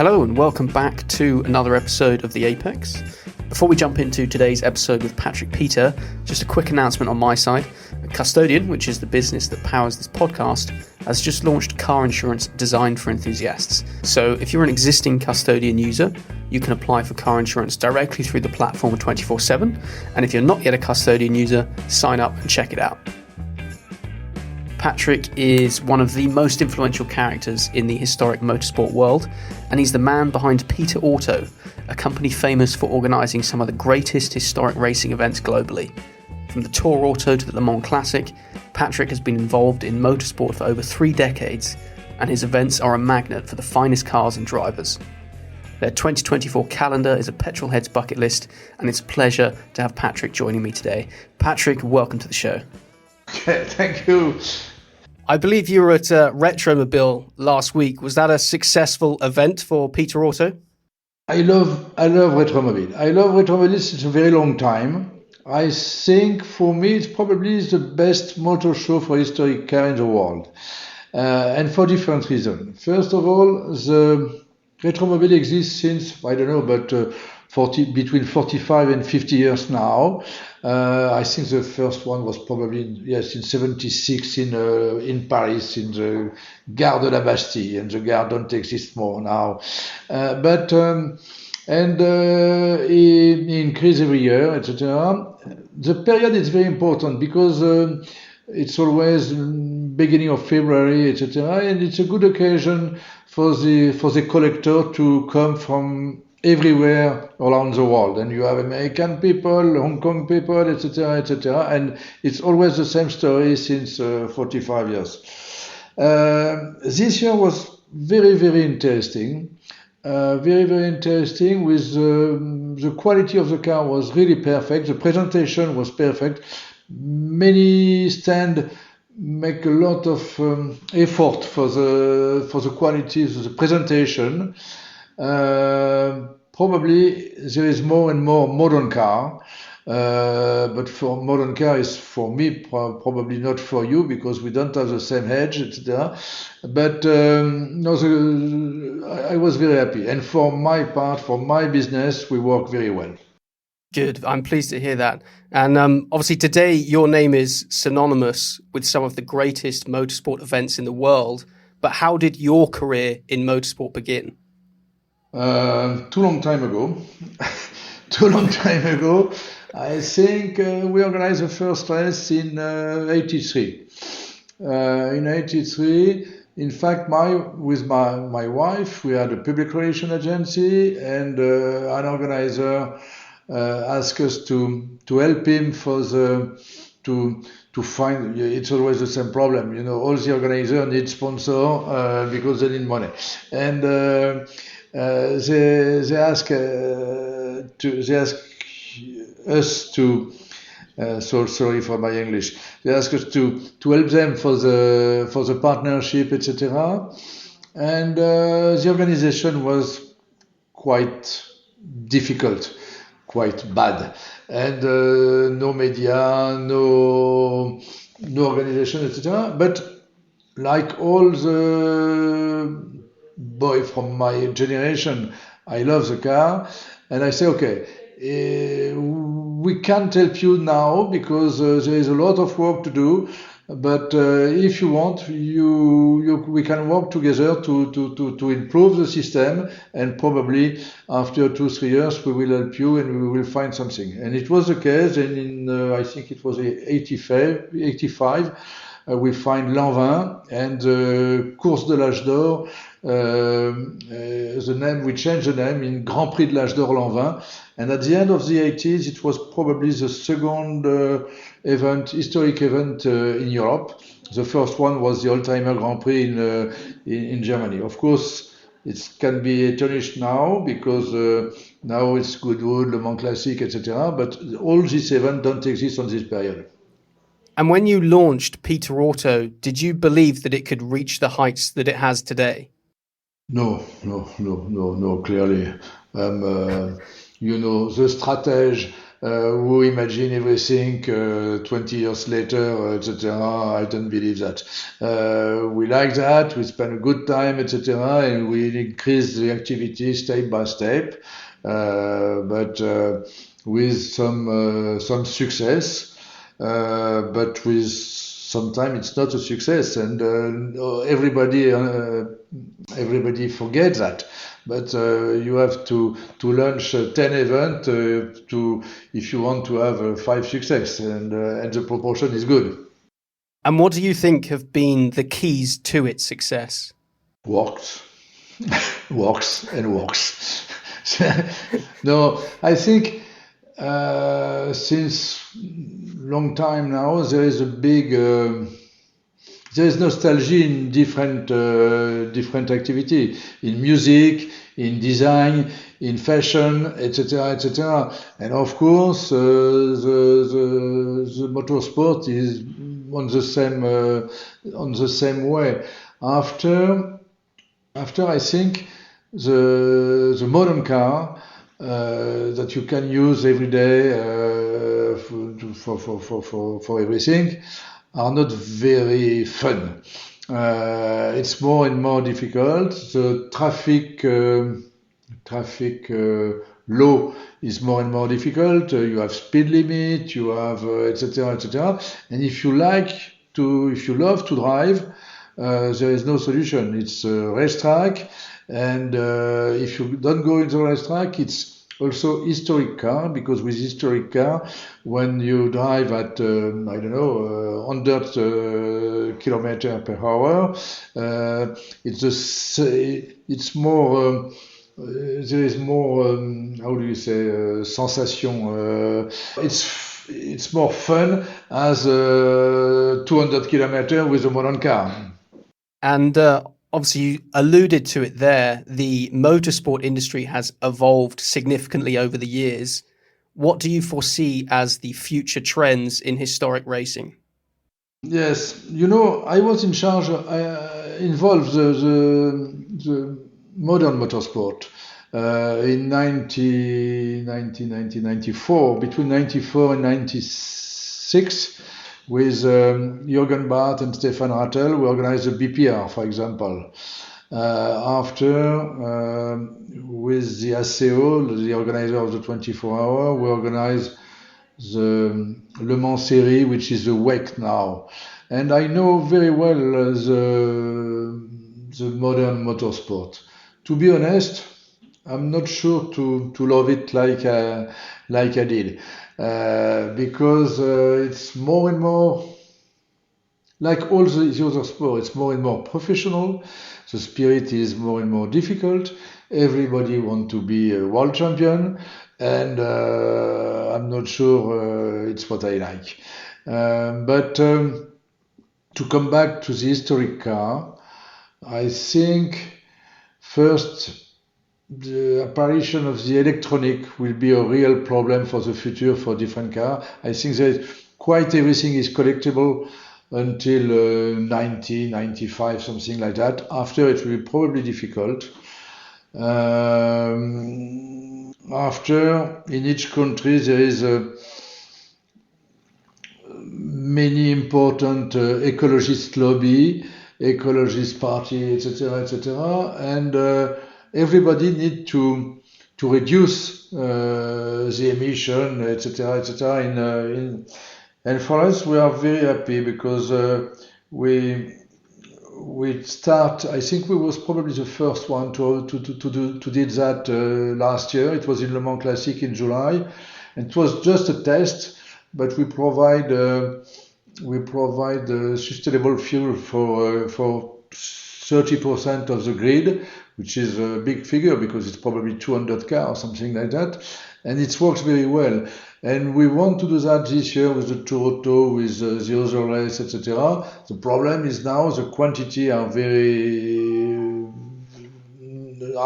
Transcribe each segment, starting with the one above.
Hello and welcome back to another episode of The Apex. Before we jump into today's episode with Patrick Peter, just a quick announcement on my side. Custodian, which is the business that powers this podcast, has just launched car insurance designed for enthusiasts. So if you're an existing Custodian user, you can apply for car insurance directly through the platform 24/7. And if you're not yet a Custodian user, sign up and check it out. Patrick is one of the most influential characters in the historic motorsport world, and he's the man behind Peter Auto, a company famous for organising some of the greatest historic racing events globally. From the Tour Auto to the Le Mans Classic, Patrick has been involved in motorsport for over 3 decades, and his events are a magnet for the finest cars and drivers. Their 2024 calendar is a petrolhead's bucket list, and it's a pleasure to have Patrick joining me today. Patrick, welcome to the show. Thank you. I believe you were at Retromobile last week. Was that a successful event for Peter Auto? I love Retromobile. I love Retromobile since a very long time. I think for me it's probably the best motor show for historic car in the world. And for different reasons. First of all, the Retromobile exists since, I don't know, but between 45 and 50 years now. I think the first one was probably in 76 in Paris, in the Gare de la Bastille, and the Gare don't exist more now. It increase every year, etc. The period is very important because it's always beginning of February, etc. And it's a good occasion for the collector to come from everywhere around the world, and you have American people, Hong Kong people, etc., etc., and it's always the same story since 45 years. This year was very, very interesting. Very, very interesting. With the quality of the car was really perfect. The presentation was perfect. Many stands make a lot of effort for the quality of the presentation. Probably there is more and more modern car, but for modern car is for me probably not for you because we don't have the same age, etc. But I was very happy, and for my part, for my business, we work very well. Good. I'm pleased to hear that. And obviously today your name is synonymous with some of the greatest motorsport events in the world. But how did your career in motorsport begin? Too long time ago. I think we organized the first race in 83. In 83, in fact, with my wife, we had a public relation agency, and an organizer asked us to help him to find. It's always the same problem, all the organizers need sponsor because they need money, and they ask us to. So sorry for my English. They ask us to help them for the partnership, etc. And the organization was quite difficult, quite bad, and no media, no organization, etc. But like all the boy from my generation, I love the car, and I say, okay, we can't help you now because there is a lot of work to do, but if you want, we can work together to improve the system, and probably after 2-3 years we will help you and we will find something. And it was the case, and in I think it was 85, we find Lanvin and Course de l'Âge d'Or. The name, we changed the name in Grand Prix de l'Âge d'Or Lanvin, and at the end of the 80s it was probably the second historic event in Europe. The first one was the Oldtimer Grand Prix in Germany. Of course, it can be tarnished now because now it's Goodwood, Le Mans Classic, etc. But all these events don't exist on this period. And when you launched Peter Auto, did you believe that it could reach the heights that it has today? No, clearly. The strategy who imagine everything 20 years later, etc. I don't believe that. We like that, we spend a good time, etc. And we increase the activity step by step, but with some success, but with sometimes it's not a success, and everybody forgets that. But you have to launch 10 events if you want to have 5 success, and the proportion is good. And what do you think have been the keys to its success? Works, works and works. No, I think since long time now there is a big there is nostalgia in different activity, in music, in design, in fashion, etc., etc. And of course, the motorsport is on the same way. After I think the modern car that you can use every day for everything are not very fun. It's more and more difficult. The traffic law is more and more difficult. You have speed limit, you have etc., etc. And if you love to drive, there is no solution. It's a racetrack, and if you don't go into the racetrack, it's also historic car, because with historic car, when you drive at 100 kilometer per hour, it's more. There is more. How do you say? Sensation. It's more fun as 200 kilometer with a modern car. And obviously, you alluded to it there. The motorsport industry has evolved significantly over the years. What do you foresee as the future trends in historic racing? Yes, I was involved the modern motorsport in 1994, between 94 and 96. With Jürgen, Barth and Stéphane Ratel, we organized the BPR, for example. After, with the ACO, the organizer of the 24-hour, we organized the Le Mans Series, which is the WEC now. And I know very well the modern motorsport. To be honest, I'm not sure to love it like I did. Because it's more and more, like all the other sports, it's more and more professional. The spirit is more and more difficult. Everybody wants to be a world champion, and I'm not sure it's what I like. But to come back to the historic car, I think first, the apparition of the electronic will be a real problem for the future for different cars. I think that quite everything is collectible until 90, 95, something like that. After, it will be probably difficult. After, in each country, there is many important ecologist lobby, ecologist party, etc., etc., and everybody need to reduce the emission, etc., etc. And for us, we are very happy because we start. I think we was probably the first one to did that last year. It was in Le Mans Classic in July, and it was just a test, but we provide sustainable fuel for 30% of the grid, which is a big figure because it's probably 200 cars or something like that, and it works very well. And we want to do that this year with the Toronto, with the other race, etc. The problem is now the quantity are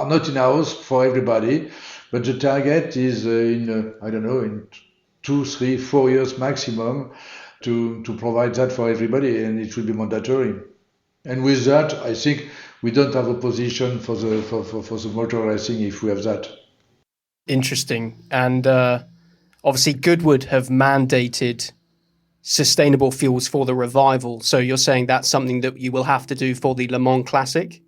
not in-house for everybody, but the target is in 2, 3, 4 years maximum to provide that for everybody, and it will be mandatory. And with that, I think we don't have a position for the motor racing if we have that. Interesting. And Obviously, Goodwood have mandated sustainable fuels for the revival. So you're saying that's something that you will have to do for the Le Mans Classic?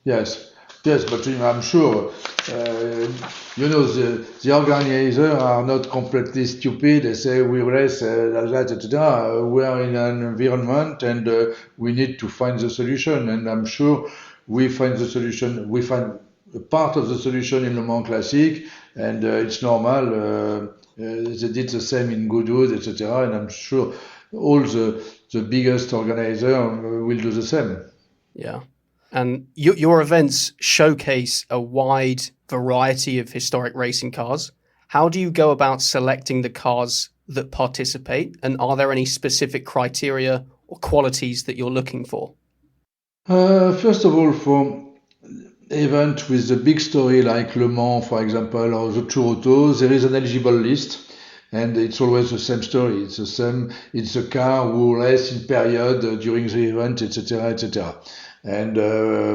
Yes, yes, but I'm sure, the organizers are not completely stupid. They say we race like that, etc. We are in an environment and we need to find the solution. And I'm sure we find the solution. We find a part of the solution in Le Mans Classic, and it's normal. They did the same in Goodwood, etc. And I'm sure all the biggest organizers will do the same. Yeah. And your events showcase a wide variety of historic racing cars. How do you go about selecting the cars that participate? And are there any specific criteria or qualities that you're looking for? First of all, for event with a big story like Le Mans, for example, or the Tour Auto, there is an eligible list, and it's always the same story. It's the same. It's a car who race in period during the event, etc., etc. And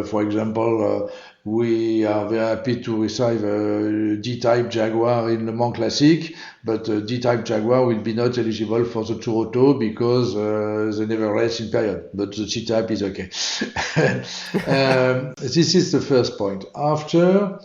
for example, we are very happy to receive a D-Type Jaguar in Le Mans Classic, but D-Type Jaguar will be not eligible for the Tour Auto because they never race in period. But the C-Type is okay. This is the first point. After,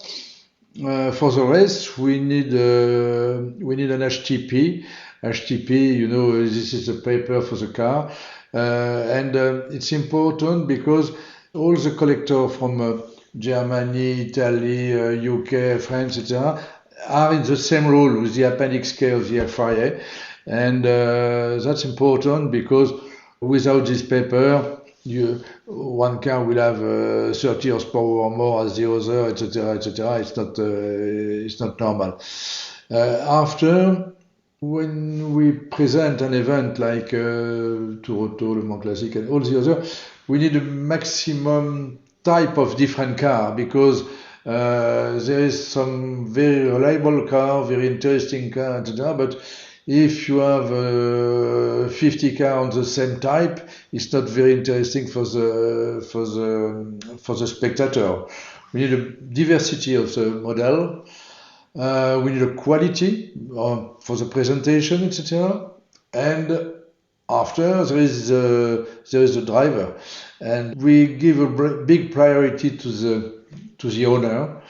for the race, we need an HTP. HTP, this is the paper for the car, and it's important because all the collectors from Germany, Italy, UK, France, etc., are in the same rule with the Appendix K of the FIA, and that's important because without this paper, one car will have 30 horsepower or more as the other, etc., etc. It's not normal. After, when we present an event like Tour Auto, Le Mans Classic, and all the other, we need a maximum type of different car because there is some very reliable car, very interesting car, etc. But if you have 50 cars on the same type, it's not very interesting for the spectator. We need a diversity of the model. We need a quality for the presentation, etc. And after there is the driver, and we give a big priority to the owner.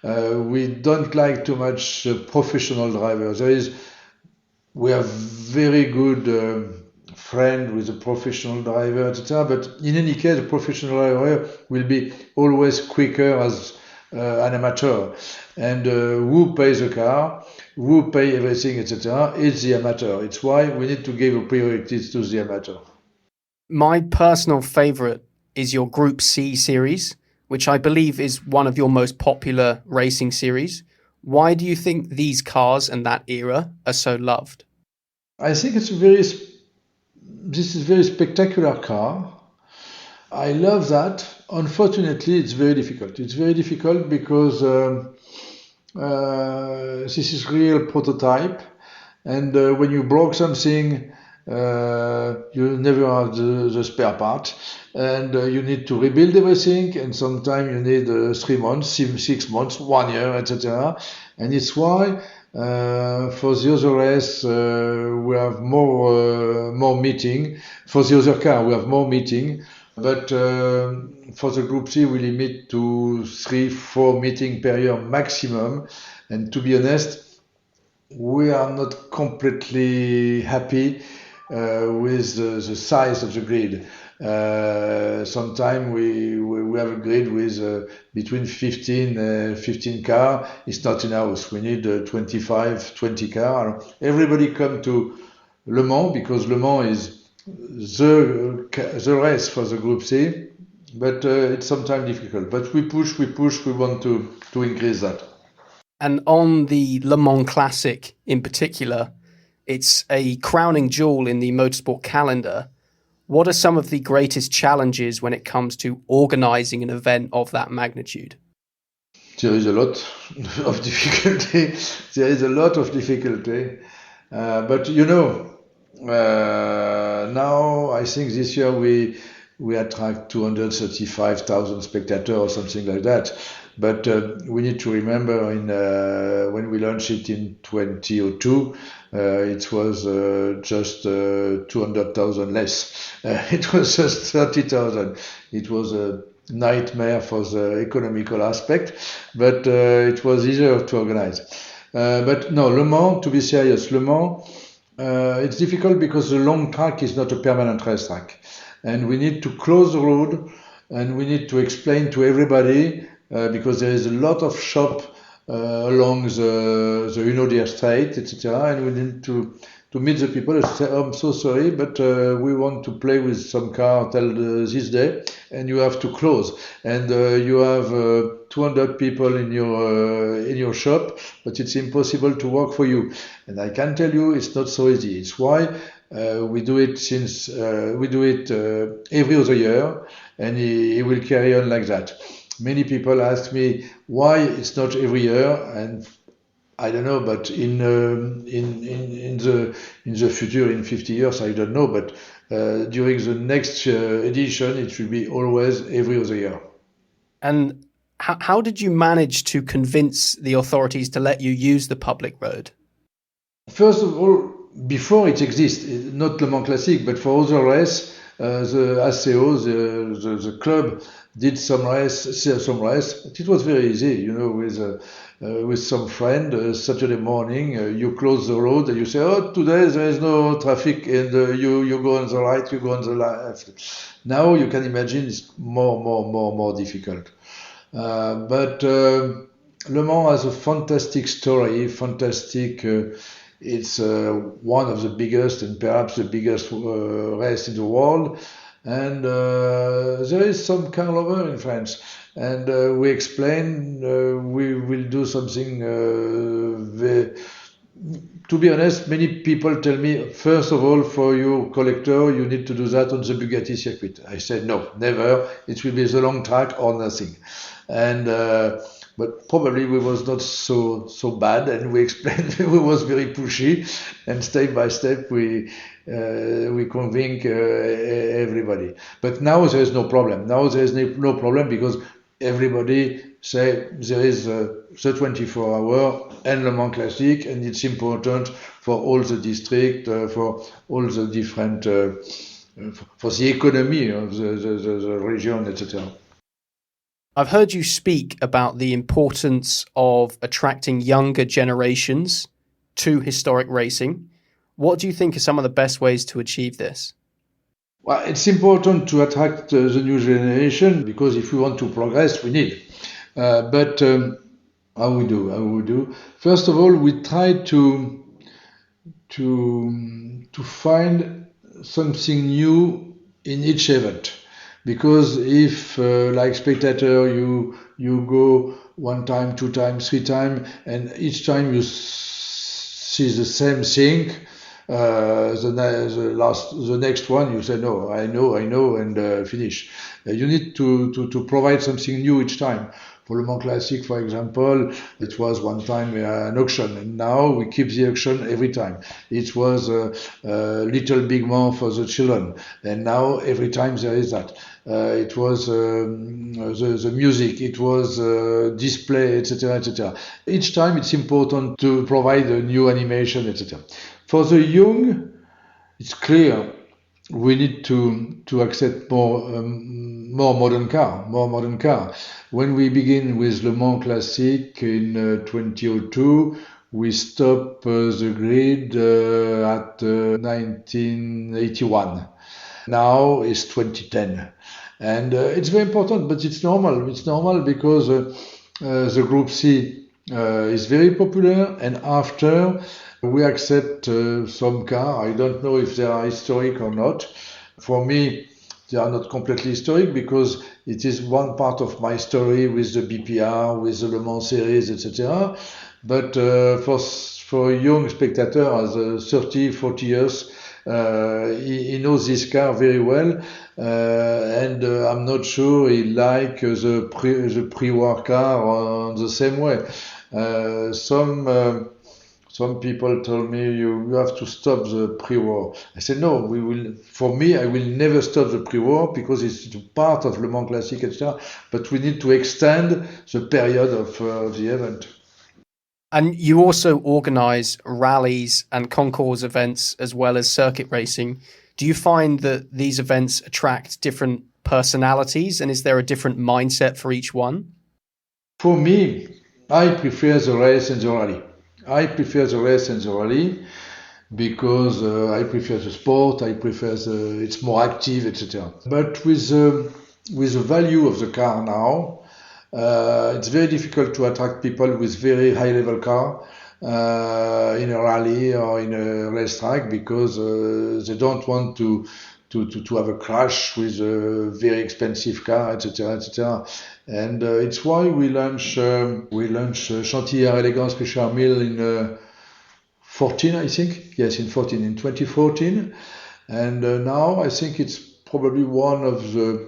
We don't like too much professional drivers. We have very good friend with a professional driver, etc. But in any case, a professional driver will be always quicker as an amateur. And who pays the car, who pay everything, etc. It's the amateur. It's why we need to give a priority to the amateur. My personal favorite is your Group C series, which I believe is one of your most popular racing series. Why do you think these cars and that era are so loved? I think this is a very spectacular car. I love that. Unfortunately, it's very difficult. It's very difficult because this is real prototype, and when you broke something, you never have the spare part, and you need to rebuild everything, and sometimes you need 3 months, 6 months, 1 year, etc. And it's why for the other race we have more meeting. For the other car we have more meeting, but for the Group C we limit to 3-4 meetings per year maximum. And to be honest, we are not completely happy with the size of the grid. Sometimes we have a grid with between 15 cars. It's not enough. We need 25, 20 cars. Everybody come to Le Mans because Le Mans is the race for the Group C, but it's sometimes difficult. But we push, we want to increase that. And on the Le Mans Classic in particular, it's a crowning jewel in the motorsport calendar. What are some of the greatest challenges when it comes to organising an event of that magnitude? There is a lot of difficulty. But now I think this year we attract 235,000 spectators or something like that. But we need to remember when we launched it in 2002, it was just 200,000 less. It was just 30,000. It was a nightmare for the economical aspect, but it was easier to organize. But no, Le Mans, to be serious, Le Mans, it's difficult because the long track is not a permanent racetrack. And we need to close the road, and we need to explain to everybody, because there is a lot of shop along the Unodir Strait, etc. And we need to meet the people and say, oh, I'm so sorry, but we want to play with some car till this day, and you have to close. And you have 200 people in your shop, but it's impossible to work for you. And I can tell you, it's not so easy. It's why we do it every other year, and it will carry on like that. Many people ask me why it's not every year, and I don't know, but in the future, in 50 years, I don't know, but during the next edition, it will be always every other year. And how did you manage to convince the authorities to let you use the public road? First of all, before it exists, not Le Mans Classic, but for other races, the ACO, the club, did some race. It was very easy, with some friend. Saturday morning, you close the road and you say, "Oh, today there is no traffic," and you go on the right, you go on the left. Now you can imagine it's more difficult. But Le Mans has a fantastic story, it's one of the biggest and perhaps the biggest race in the world. And there is some carlover in France. And we explain we will do something to be honest, many people tell me, first of all, for your collector, you need to do that on the Bugatti circuit. I said, no, never. It will be the long track or nothing. And but probably we was not so bad, and we explained we was very pushy, and step by step we convince everybody. But now there is no problem. Now there is no problem because everybody say there is the 24-hour and Le Mans Classic, and it's important for all the district, for all the different, for the economy of the region, etc. I've heard you speak about the importance of attracting younger generations to historic racing. What do you think are some of the best ways to achieve this? Well, it's important to attract the new generation because if we want to progress, we need. But how we do? First of all, we try to find something new in each event. Because if, like spectator, you go one time, two times, three times, and each time you see the same thing, the next one you say, no, I know, and finish. You need to provide something new each time. For Le Mans Classic, for example, it was one time an auction, and now we keep the auction every time. It was a Little Big Man for the children, and now every time there is that. It was the music, it was display, etc., etc. Each time it's important to provide a new animation, etc. For the young, it's clear we need to accept more modern car. When we begin with Le Mans Classic in 2002, we stopped the grid at 1981. Now it's 2010. And it's very important, but it's normal. It's normal because the Group C is very popular, and after we accept some car. I don't know if they are historic or not. For me, they are not completely historic because it is one part of my story with the BPR, with the Le Mans series, etc. But for a young spectator, as 30, 40 years, he knows this car very well, and I'm not sure he like the pre-war car the same way. Some some people told me you have to stop the pre-war. I said no, we will. For me, I will never stop the pre-war because it's part of Le Mans Classic, etc. But we need to extend the period of the event. And you also organise rallies and concours events as well as circuit racing. Do you find that these events attract different personalities, and is there a different mindset for each one? For me, I prefer the race and the rally. I prefer the race and the rally because I prefer the sport, I prefer it's more active, etc. But with the value of the car now, it's very difficult to attract people with very high level car in a rally or in a racetrack because they don't want to have a crash with a very expensive car, etc., etc. And it's why we launch Chantilly Elegance Richard Mille in 14, I think. Yes, in 2014. And now I think it's probably one of the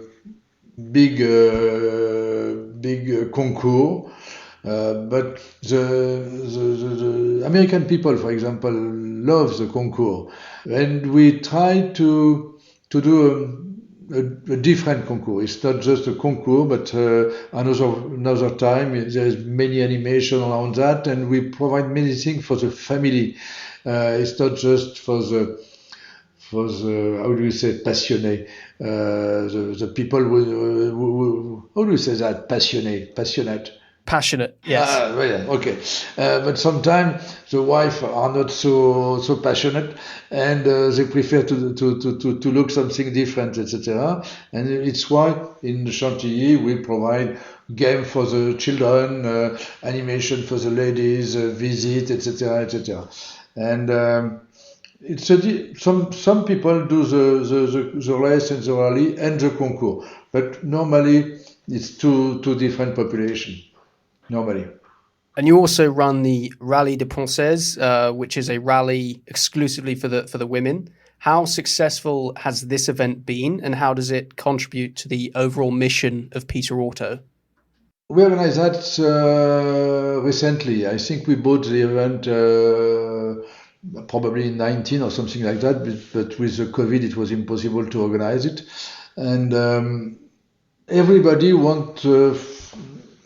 big concours. But the American people, for example, love the concours. And we try to do a different concours. It's not just a concours, but another time there is many animation around that, and we provide many things for the family. It's not just for the how do you say passionate, the people who how do you say that passionate. Yes. Well, yeah, okay. But sometimes the wife are not so passionate, and they prefer to look something different, etc. And it's why in Chantilly we provide game for the children, animation for the ladies, visit, etc., etc. And it's some people do the race and the rally and the concours, but normally it's two different populations. Normally. And you also run the Rallye de Penseuse, which is a rally exclusively for the women. How successful has this event been, and how does it contribute to the overall mission of Peter Auto? We organized that recently. I think we bought the event probably in 19 or something like that, but with the COVID it was impossible to organize it. And everybody wants to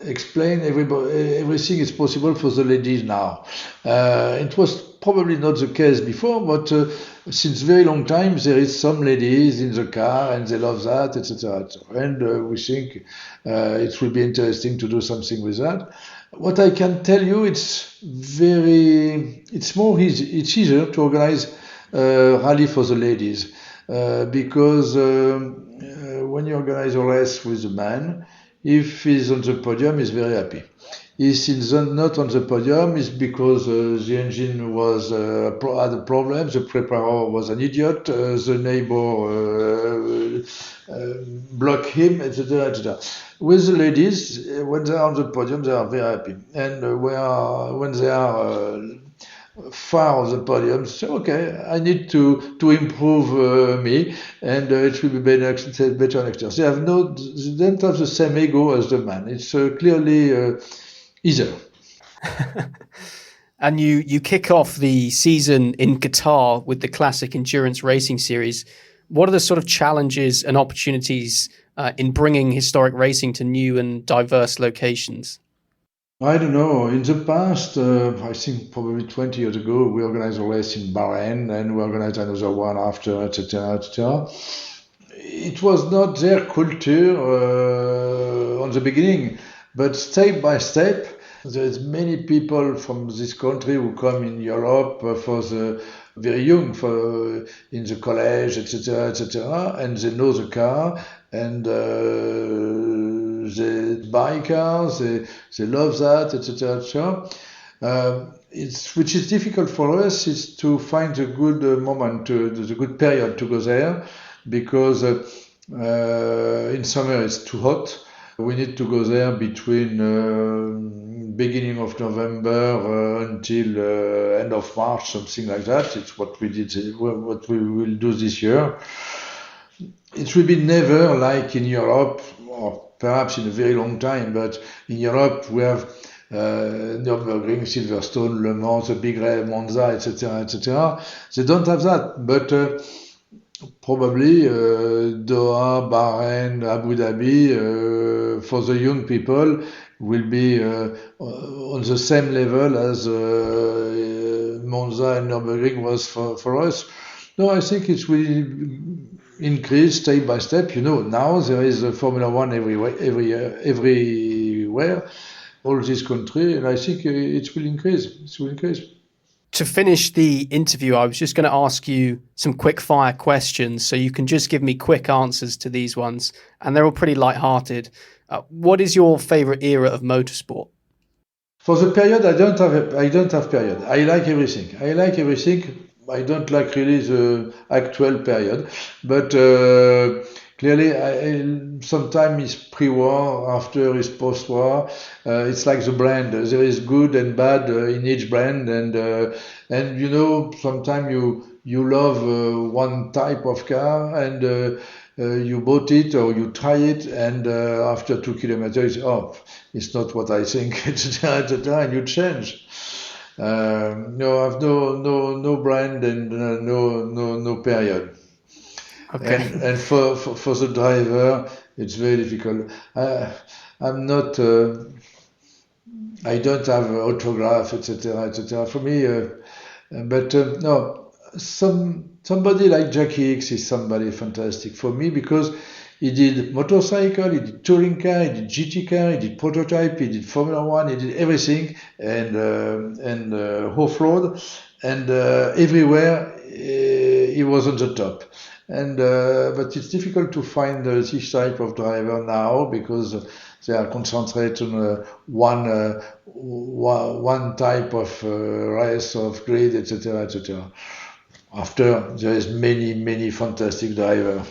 explain everything is possible for the ladies now. It was probably not the case before, but since very long time there is some ladies in the car and they love that, etc. And we think it will be interesting to do something with that. What I can tell you, it's easier to organize rally for the ladies because when you organize a race with a man, if he's on the podium, he's very happy. If he's not on the podium, it's because the engine had a problem, the preparer was an idiot, the neighbor blocked him, etc., etc. With the ladies, when they are on the podium, they are very happy. And when they are far of the podium, say, okay, I need to improve me, and it will be better next year. They don't have the same ego as the man. It's clearly easier. And you kick off the season in Qatar with the Classic Endurance Racing Series. What are the sort of challenges and opportunities in bringing historic racing to new and diverse locations? I don't know. In the past, I think probably 20 years ago, we organized a race in Bahrain, and we organized another one after, etc., etc. It was not their culture on the beginning, but step by step, there's many people from this country who come in Europe for the very young, in the college, etc., etc., and they know the car, and they buy cars, they love that, etc., etc. Which is difficult for us is to find the good moment, the good period to go there, because in summer it's too hot. We need to go there between beginning of November until end of March, something like that. It's what we will do this year. It will be never like in Europe, or perhaps in a very long time, but in Europe we have Nürburgring, Silverstone, Le Mans, the big race, Monza, etc., etc. They don't have that, but probably Doha, Bahrain, Abu Dhabi, for the young people, will be on the same level as Monza and Nürburgring was for us. No, I think it will increase step by step. Now there is a Formula One everywhere, all this country, and I think it will increase. It will increase. To finish the interview, I was just going to ask you some quick fire questions, so you can just give me quick answers to these ones, and they're all pretty light-hearted. What is your favorite era of motorsport? For the period, I don't have period. I like everything. I don't like really the actual period, but clearly, sometimes it's pre-war, after is post-war. It's like the brand. There is good and bad in each brand, and sometimes you love one type of car, and you bought it or you try it, and after 2 kilometers, it's not what I think, etc., and you change. No, I have no brand and no period. Okay. And for the driver, it's very difficult. I'm not. I don't have autograph, etc., etc. For me, but no. Somebody like Jackie Hicks is somebody fantastic for me, because he did motorcycle, he did touring car, he did GT car, he did prototype, he did Formula One, he did everything, and off-road, and everywhere he was on the top. And but it's difficult to find this type of driver now, because they are concentrated on one type of race, of grid, etc., etc. After, there is many fantastic drivers.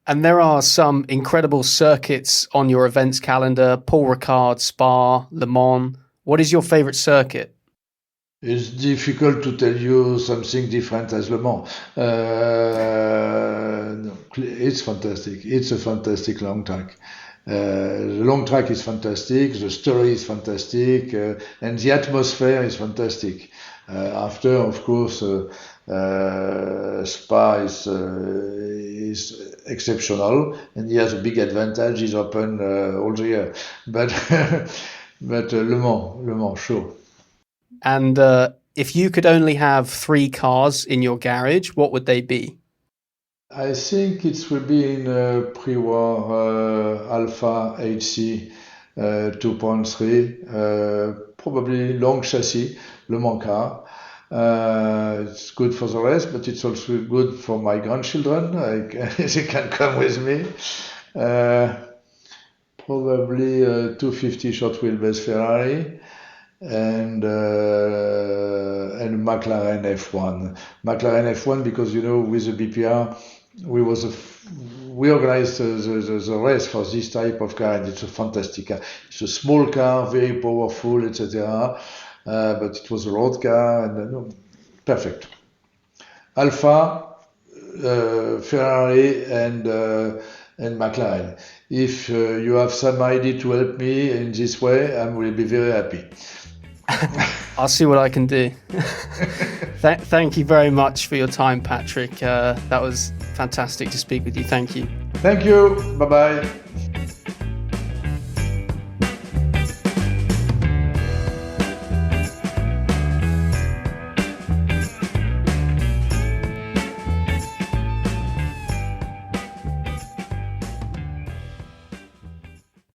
And there are some incredible circuits on your events calendar: Paul Ricard, Spa, Le Mans. What is your favorite circuit? It's difficult to tell you something different as Le Mans. No, it's fantastic. It's a fantastic long track. The long track is fantastic, the story is fantastic, and the atmosphere is fantastic. After, of course, Spa is exceptional, and he has a big advantage. He's open all the year, but Le Mans, sure. And if you could only have 3 cars in your garage, what would they be? I think it will be in pre-war Alpha HC 2.3, probably long chassis, Le Mans car. It's good for the rest, but it's also good for my grandchildren. They can come with me. Probably 250 short wheelbase Ferrari, and McLaren F1. McLaren F1, because with the BPR we organized the race for this type of car, and it's a fantastic car. It's a small car, very powerful, etc. But it was a road car, and perfect. Alpha, Ferrari, and McLaren. If you have some idea to help me in this way, I will be very happy. I'll see what I can do. Thank you very much for your time, Patrick. That was fantastic to speak with you. Thank you. Thank you. Bye-bye.